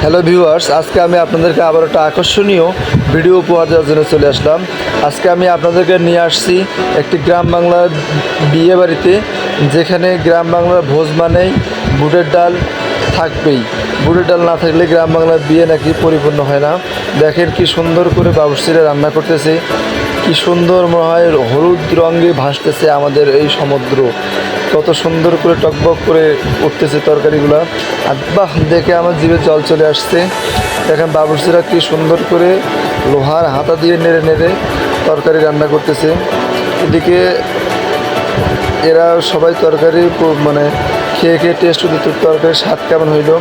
Hello viewers, আজকে আমি আপনাদেরকে আবার একটা আকর্ষণীয় ভিডিও উপহার দেওয়ার জন্য চলে আসলাম। আজকে আমি আপনাদেরকে নিয়ে আসছি একটি গ্রাম বাংলার বিয়ে বাড়িতে, যেখানে গ্রাম বাংলার ভোজ মানেই বুটের ডাল থাকবেই। বুটের ডাল না থাকলে গ্রাম বাংলার বিয়ে নাকি পরিপূর্ণ হয় না। দেখেন কি সুন্দর করে বাবুর্চিরা রান্না করতেছে, কি সুন্দর মনে হয় হলুদ রঙে ভাসতেছে আমাদের এই সমুদ্র। কত সুন্দর করে টকবক করে উঠতেছে তরকারিগুলো, আর বাহ, দেখে আমার জিভে জল চলে আসছে। দেখেন বাবুর্চিরা কি সুন্দর করে লোহার হাতা দিয়ে নেড়ে নেড়ে তরকারি রান্না করতেছে। এদিকে এরা সবাই তরকারি মানে খেয়ে খেয়ে টেস্ট করতে তরকারির স্বাদ কেমন হইল।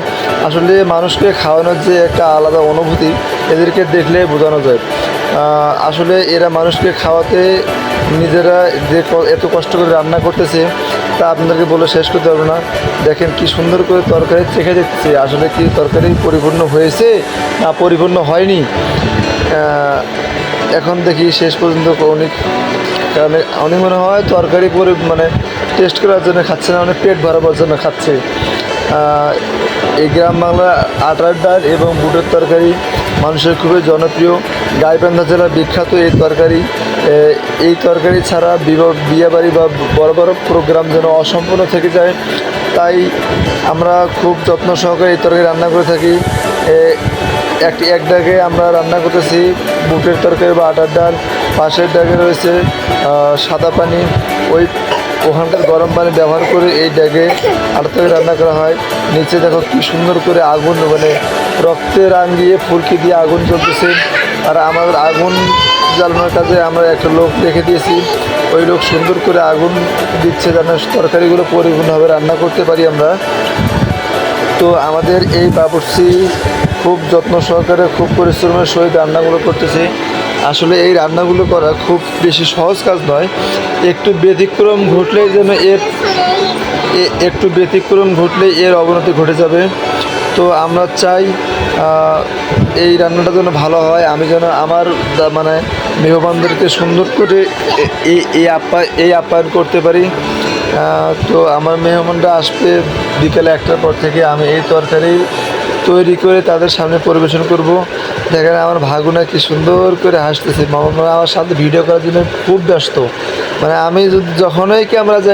আসলে মানুষকে খাওয়ানোর যে একটা আলাদা অনুভূতি এদেরকে দেখলে বোঝানো যায়। আসলে এরা মানুষকে খাওয়াতে নিজেরা যে এত কষ্ট করে রান্না করতেছে তা আপনাদেরকে বলে শেষ করতে পারবো না। দেখেন কি সুন্দর করে তরকারি চেখে দেখতেছে, আসলে কি তরকারি পরিপূর্ণ হয়েছে না পরিপূর্ণ হয়নি। এখন দেখি শেষ পর্যন্ত কারণ অনেক মনে হয় তরকারি মানে টেস্ট করার জন্য খাচ্ছে না, অনেক পেট ভরাবার জন্য খাচ্ছে। এই গ্রাম বাংলা আটার ডাল এবং বুটের তরকারি মানুষের খুবই জনপ্রিয়। গাইবান্ধা জেলার বিখ্যাত এই তরকারি ছাড়া বিয়েবাড়ি বা বড় বড় প্রোগ্রাম যেন অসম্পূর্ণ থেকে যায়। তাই আমরা খুব যত্ন সহকারে এই তরকারি রান্না করে থাকি। এক ডাগে আমরা রান্না করতেছি বুটের তরকারি বা আটার ডাল, পাশের ডাগে রয়েছে সাদা পানি। ওখানকার গরম পানি ব্যবহার করে এই ড্যাগে আটা তরকারি রান্না করা হয়। নিচে দেখো কি সুন্দর করে আগুন, মানে রক্তে রাঙিয়ে ফুলকি দিয়ে আগুন জ্বলতেছে। আর আমাদের আগুন জ্বালানোর কাজে আমরা একটা লোক রেখে দিয়েছি, ওই লোক সুন্দর করে আগুন দিচ্ছে যেন তরকারিগুলো পরিপূর্ণভাবে রান্না করতে পারি আমরা। তো আমাদের এই বাবুর্চি খুব যত্ন সহকারে খুব পরিশ্রমের সহিত রান্নাগুলো করতেছে। আসলে এই রান্নাগুলো করা খুব বেশি সহজ কাজ নয়, একটু ব্যতিক্রম ঘটলেই যেন এর অবনতি ঘটে যাবে। তো আমরা চাই এই রান্নাটা যেন ভালো হয়, আমি যেন আমার মানে মেহমানদেরকে সুন্দর করে এই আপ্যায়ন করতে পারি। তো আমার মেহমানরা আসবে বিকেলে 1টার পর থেকে, আমি এই তরকারি তৈরি করে তাদের সামনে পরিবেশন করব। দেখেন আমার ভাগুনা কি সুন্দর করে হাসতেছে, আমার সাথে ভিডিও করার জন্য খুব ব্যস্ত। মানে আমি যখনই ক্যামেরা যাই